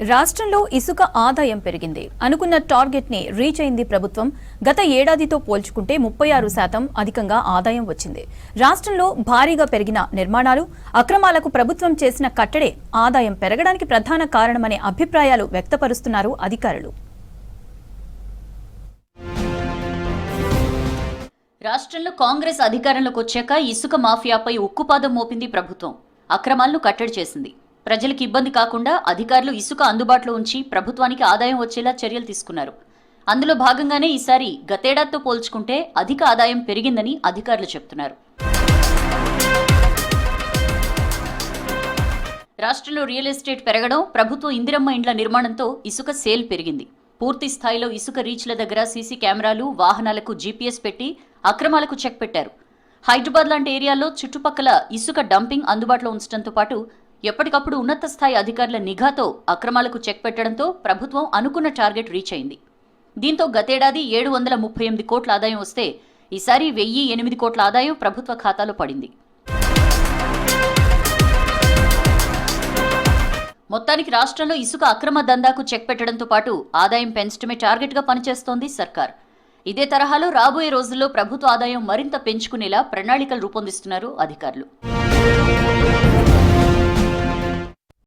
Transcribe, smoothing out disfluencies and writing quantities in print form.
రాష్ట్రంలో ఇసుక ఆదాయం పెరిగింది. అనుకున్న టార్గెట్ ని రీచ్ అయింది ప్రభుత్వం. గత ఏడాదితో పోల్చుకుంటే 36% అధికంగా ఆదాయం వచ్చింది. రాష్ట్రంలో భారీగా పెరిగిన నిర్మాణాలు, అక్రమాలకు ప్రభుత్వం చేసిన కట్టడే ఆదాయం పెరగడానికి ప్రధాన కారణమనే అభిప్రాయాలు వ్యక్తపరుస్తున్నారు అధికారులు. రాష్ట్రంలో కాంగ్రెస్ అధికారంలోకి వచ్చాక ఇసుక మాఫియాపై ఉక్కుపాదం మోపింది ప్రభుత్వం. అక్రమాలను కట్టడి చేసింది. ప్రజలకు ఇబ్బంది కాకుండా అధికారులు ఇసుక అందుబాటులో ఉంచి ప్రభుత్వానికి ఆదాయం వచ్చేలా చర్యలు తీసుకున్నారు. అందులో భాగంగానే ఈసారి గతేడాదితో పోల్చుకుంటే అధిక ఆదాయం పెరిగిందని అధికారులు చెబుతున్నారు. రాష్ట్రంలో రియల్ ఎస్టేట్ పెరగడం, ప్రభుత్వ ఇందిరమ్మ ఇండ్ల నిర్మాణంతో ఇసుక సేల్ పెరిగింది. పూర్తి స్థాయిలో ఇసుక రీచ్ల దగ్గర సీసీ కెమెరాలు, వాహనాలకు జీపీఎస్ పెట్టి అక్రమాలకు చెక్ పెట్టారు. హైదరాబాద్ లాంటి ఏరియాల్లో చుట్టుపక్కల ఇసుక డంపింగ్ అందుబాటులో ఉంచడంతో పాటు ఎప్పటికప్పుడు ఉన్నత స్థాయి అధికారుల నిఘాతో అక్రమాలకు చెక్ పెట్టడంతో ప్రభుత్వం అనుకున్న టార్గెట్ రీచ్ అయింది. దీంతో గతేడాది 738 కోట్ల ఆదాయం వస్తే ఈసారి 1008 కోట్ల ఆదాయం ప్రభుత్వ ఖాతాలో పడింది. మొత్తానికి రాష్ట్రంలో ఇసుక అక్రమ దందాకు చెక్ పెట్టడంతో పాటు ఆదాయం పెంచడమే టార్గెట్గా పనిచేస్తోంది సర్కార్. ఇదే తరహాలో రాబోయే రోజుల్లో ప్రభుత్వ ఆదాయం మరింత పెంచుకునేలా ప్రణాళికలు రూపొందిస్తున్నారు అధికారులు.